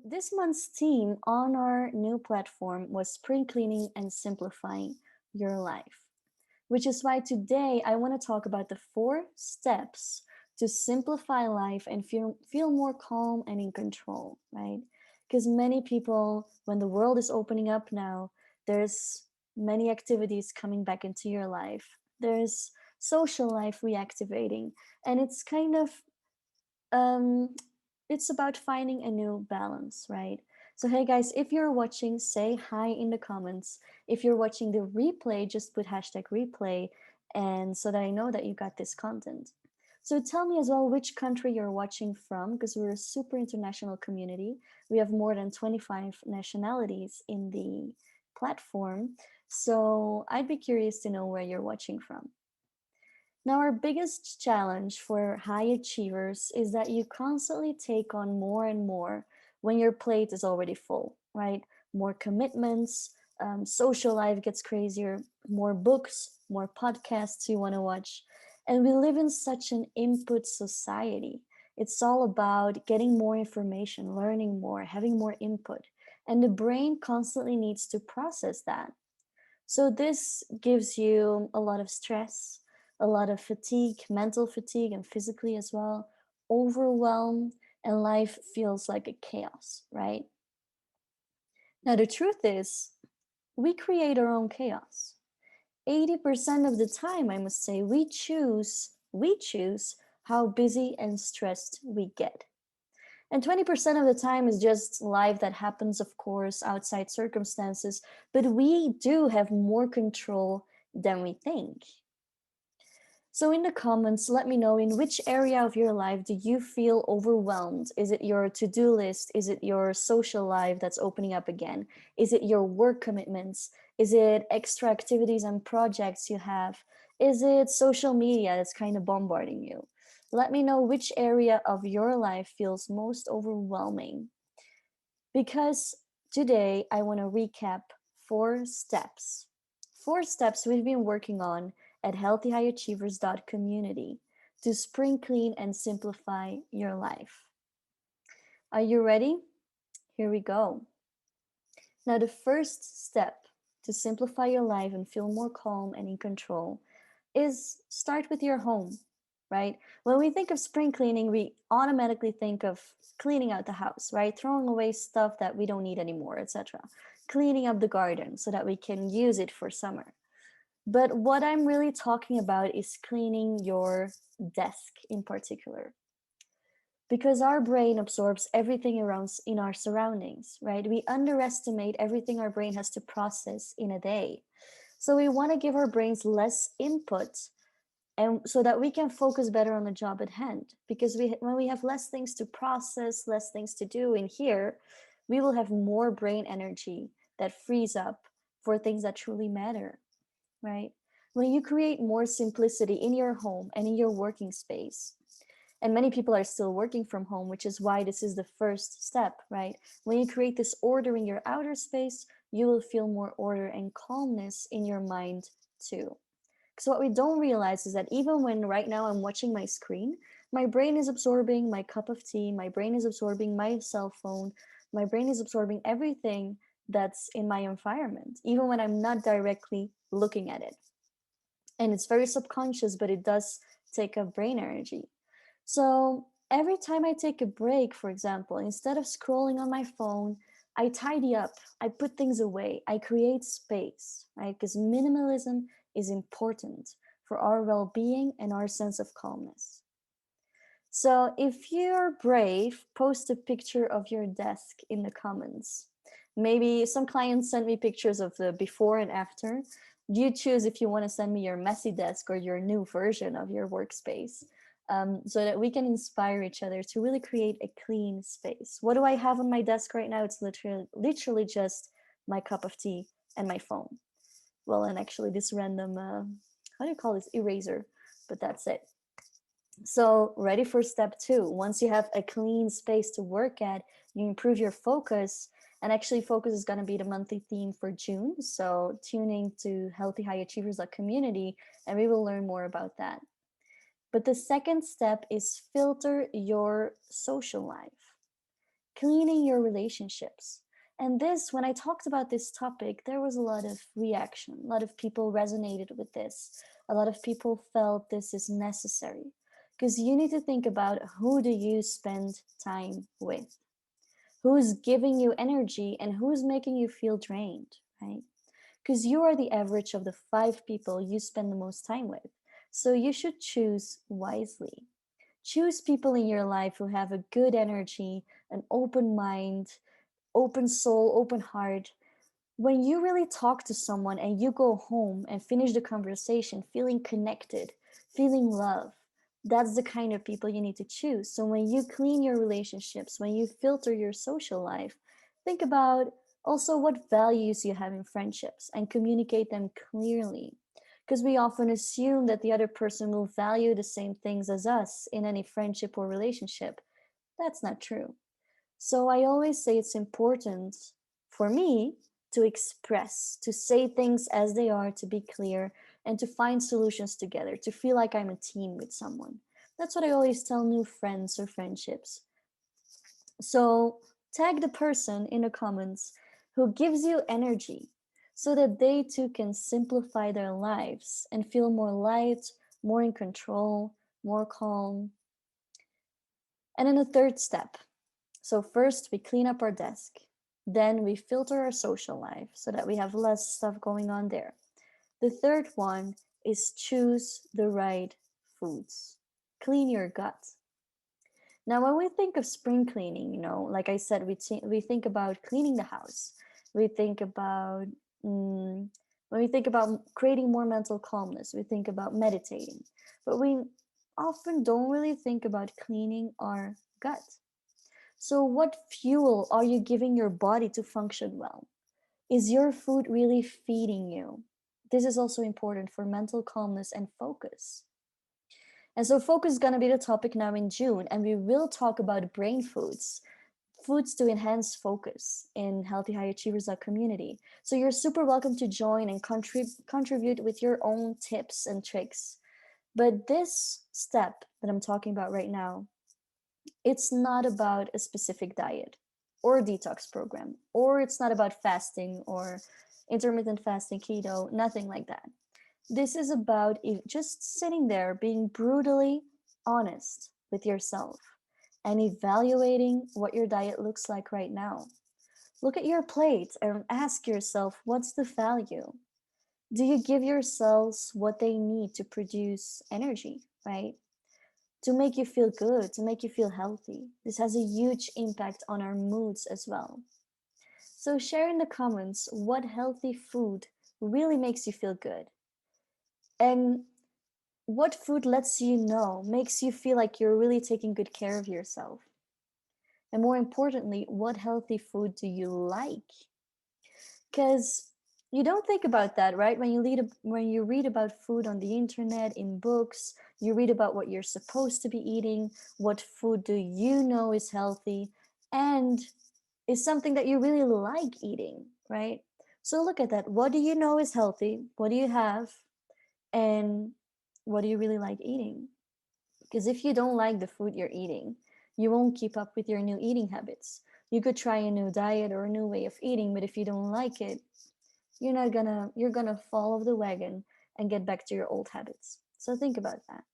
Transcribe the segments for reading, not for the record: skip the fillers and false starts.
This month's theme on our new platform was spring cleaning and simplifying your life, which is why today I want to talk about the 4 steps to simplify life and feel more calm and in control, right? Because many people, when the world is opening up now, there's many activities coming back into your life. There's social life reactivating, and um, it's about finding a new balance, right? So, hey guys, if you're watching, say hi in the comments. If you're watching the replay, just put hashtag replay, and so that I know that you got this content. So, tell me as well which country you're watching from, because we're a super international community. We have more than 25 nationalities in the platform. So, I'd be curious to know where you're watching from. Now, our biggest challenge for high achievers is that you constantly take on more and more when your plate is already full, right? More commitments, social life gets crazier, more books, more podcasts you want to watch. And we live in such an input society. It's all about getting more information, learning more, having more input. And the brain constantly needs to process that. So this gives you a lot of stress, a lot of fatigue, mental fatigue, and physically as well, overwhelm, and life feels like a chaos, right? Now, the truth is, we create our own chaos. 80% of the time, I must say, we choose how busy and stressed we get. And 20% of the time is just life that happens, of course, outside circumstances, but we do have more control than we think. So, in the comments, let me know in which area of your life do you feel overwhelmed? Is it your to do list? Is it your social life that's opening up again? Is it your work commitments? Is it extra activities and projects you have? Is it social media that's kind of bombarding you? Let me know which area of your life feels most overwhelming. Because today I want to recap 4 steps. 4 steps we've been working on at healthyhighachievers.community to spring clean and simplify your life. Are you ready? Here we go. Now, the first step to simplify your life and feel more calm and in control is start with your home, right? When we think of spring cleaning, we automatically think of cleaning out the house, right? Throwing away stuff that we don't need anymore, etc. Cleaning up the garden so that we can use it for summer. But what I'm really talking about is cleaning your desk in particular. Because our brain absorbs everything around in our surroundings, right? We underestimate everything our brain has to process in a day. So we want to give our brains less input and so that we can focus better on the job at hand, because when we have less things to process, less things to do in here, we will have more brain energy that frees up for things that truly matter, right? When you create more simplicity in your home and in your working space, and many people are still working from home, which is why this is the first step, right? When you create this order in your outer space, you will feel more order and calmness in your mind too. So what we don't realize is that even when right now I'm watching my screen, my brain is absorbing my cup of tea, my brain is absorbing my cell phone, my brain is absorbing everything that's in my environment, even when I'm not directly looking at it. And it's very subconscious, but it does take up brain energy. So every time I take a break, for example, instead of scrolling on my phone, I tidy up, I put things away, I create space, right? Because minimalism is important for our well being and our sense of calmness. So if you're brave, post a picture of your desk in the comments. Maybe some clients send me pictures of the before and after. You choose if you want to send me your messy desk or your new version of your workspace, so that we can inspire each other to really create a clean space. What do I have on my desk right now? It's literally just my cup of tea and my phone. Well, and actually this random, how do you call this, eraser, but that's it. So, ready for step 2. Once you have a clean space to work at, you improve your focus. And actually, focus is going to be the monthly theme for June. So, tune in to Healthy High Achievers community, and we will learn more about that. But the second step is filter your social life. cleaning your relationships. And this, when I talked about this topic, there was a lot of reaction. A lot of people resonated with this. A lot of people felt this is necessary. Because you need to think about, who do you spend time with? Who's giving you energy and who's making you feel drained, right? Because you are the average of the 5 people you spend the most time with. So you should choose wisely. Choose people in your life who have a good energy, an open mind, open soul, open heart. When you really talk to someone and you go home and finish the conversation feeling connected, feeling love, that's the kind of people you need to choose. So when you clean your relationships, when you filter your social life, think about also what values you have in friendships and communicate them clearly. Because we often assume that the other person will value the same things as us in any friendship or relationship. That's not true. So I always say it's important for me to express, to say things as they are, to be clear, and to find solutions together, to feel like I'm a team with someone. That's what I always tell new friends or friendships. So tag the person in the comments who gives you energy so that they too can simplify their lives and feel more light, more in control, more calm. And then the third step. So first we clean up our desk. Then we filter our social life so that we have less stuff going on there. The third one is choose the right foods. Clean your gut. Now, when we think of spring cleaning, like I said, we think about cleaning the house. We think about, when we think about creating more mental calmness, we think about meditating. But we often don't really think about cleaning our gut. So, what fuel are you giving your body to function well? Is your food really feeding you? This is also important for mental calmness and focus. And so, focus is going to be the topic now in June, and we will talk about brain foods, foods to enhance focus in Healthy High Achievers community. So, you're super welcome to join and contribute with your own tips and tricks. But this step that I'm talking about right now, it's not about a specific diet or detox program, or it's not about fasting or intermittent fasting, keto, nothing like that. This is about just sitting there being brutally honest with yourself and evaluating what your diet looks like right now. Look at your plate and ask yourself, what's the value? Do you give your cells what they need to produce energy, right? To make you feel good, to make you feel healthy. This has a huge impact on our moods as well. So share in the comments what healthy food really makes you feel good. And what food lets you know, makes you feel like you're really taking good care of yourself. And more importantly, what healthy food do you like? Because you don't think about that, right? When you read about food on the internet, in books, you read about what you're supposed to be eating, what food do you know is healthy, and is something that you really like eating, right? So look at that. What do you know is healthy? What do you have? And what do you really like eating? Because if you don't like the food you're eating, you won't keep up with your new eating habits. You could try a new diet or a new way of eating, but if you don't like it, you're gonna fall off the wagon and get back to your old habits. So think about that.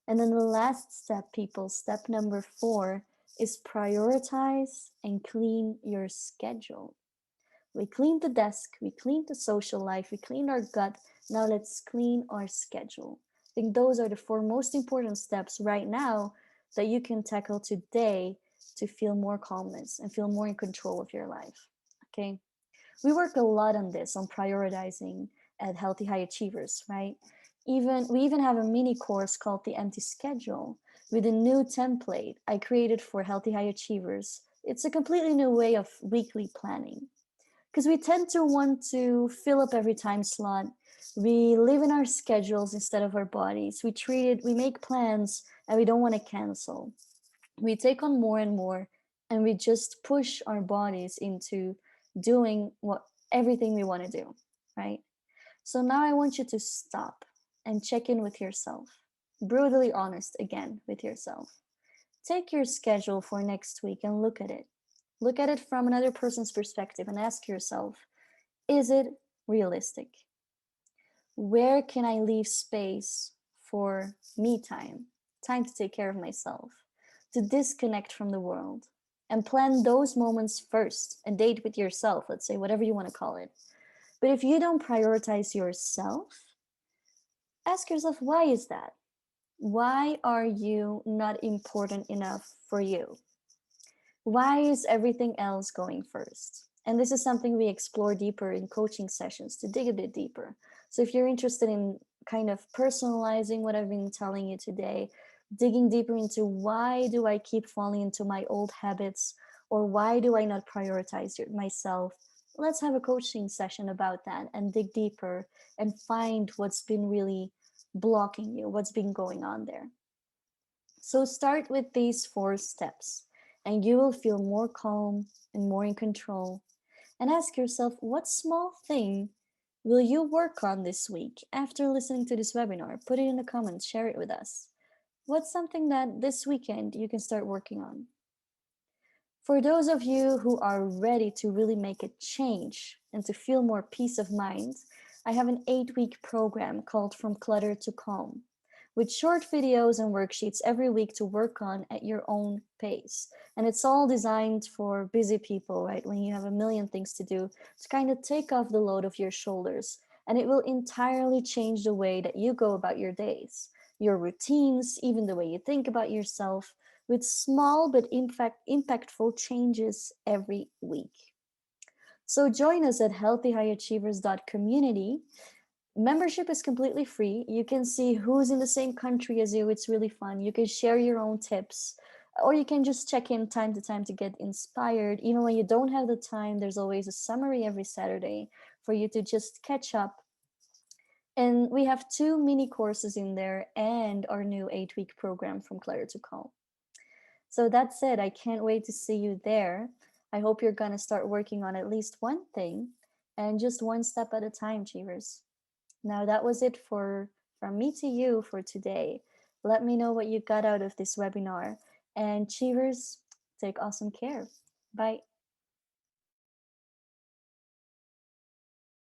And then the last step, people, step number 4, is prioritize and clean your schedule. We cleaned the desk, we cleaned the social life, we cleaned our gut. Now let's clean our schedule. I think those are the 4 most important steps right now that you can tackle today to feel more calmness and feel more in control of your life. Okay. We work a lot on this, on prioritizing at Healthy High Achievers, right? We even have a mini course called The Empty Schedule with a new template I created for Healthy High Achievers. It's a completely new way of weekly planning because we tend to want to fill up every time slot. We live in our schedules instead of our bodies. We make plans and we don't want to cancel. We take on more and more, and we just push our bodies into doing what everything we want to do, right? So now I want you to stop and check in with yourself. Brutally honest again with yourself. Take your schedule for next week and look at it. Look at it from another person's perspective and ask yourself, is it realistic? Where can I leave space for me time? Time to take care of myself, to disconnect from the world, and plan those moments first. A date with yourself, let's say, whatever you want to call it. But if you don't prioritize yourself, ask yourself, why is that? Why are you not important enough for you? Why is everything else going first? And this is something we explore deeper in coaching sessions to dig a bit deeper. So if you're interested in kind of personalizing what I've been telling you today, digging deeper into why do I keep falling into my old habits, or why do I not prioritize myself, let's have a coaching session about that and dig deeper and find what's been really blocking you, what's been going on there. So start with these 4 steps, and you will feel more calm and more in control. And ask yourself, what small thing will you work on this week after listening to this webinar? Put it in the comments, share it with us. What's something that this weekend you can start working on? For those of you who are ready to really make a change and to feel more peace of mind, I have an 8-week program called From Clutter to Calm, with short videos and worksheets every week to work on at your own pace. And it's all designed for busy people, right? When you have a million things to do, to kind of take off the load of your shoulders. And it will entirely change the way that you go about your days, your routines, even the way you think about yourself, with small but in fact impactful changes every week. So join us at healthyhighachievers.community. Membership is completely free. You can see who's in the same country as you. It's really fun. You can share your own tips, or you can just check in time to time to get inspired. Even when you don't have the time, there's always a summary every Saturday for you to just catch up. And we have 2 mini courses in there and our new 8-week program From Clutter to Calm. So that's it. I can't wait to see you there. I hope you're going to start working on at least one thing, and just one step at a time, Cheevers. Now, that was it from me to you for today. Let me know what you got out of this webinar. And Cheevers, take awesome care. Bye.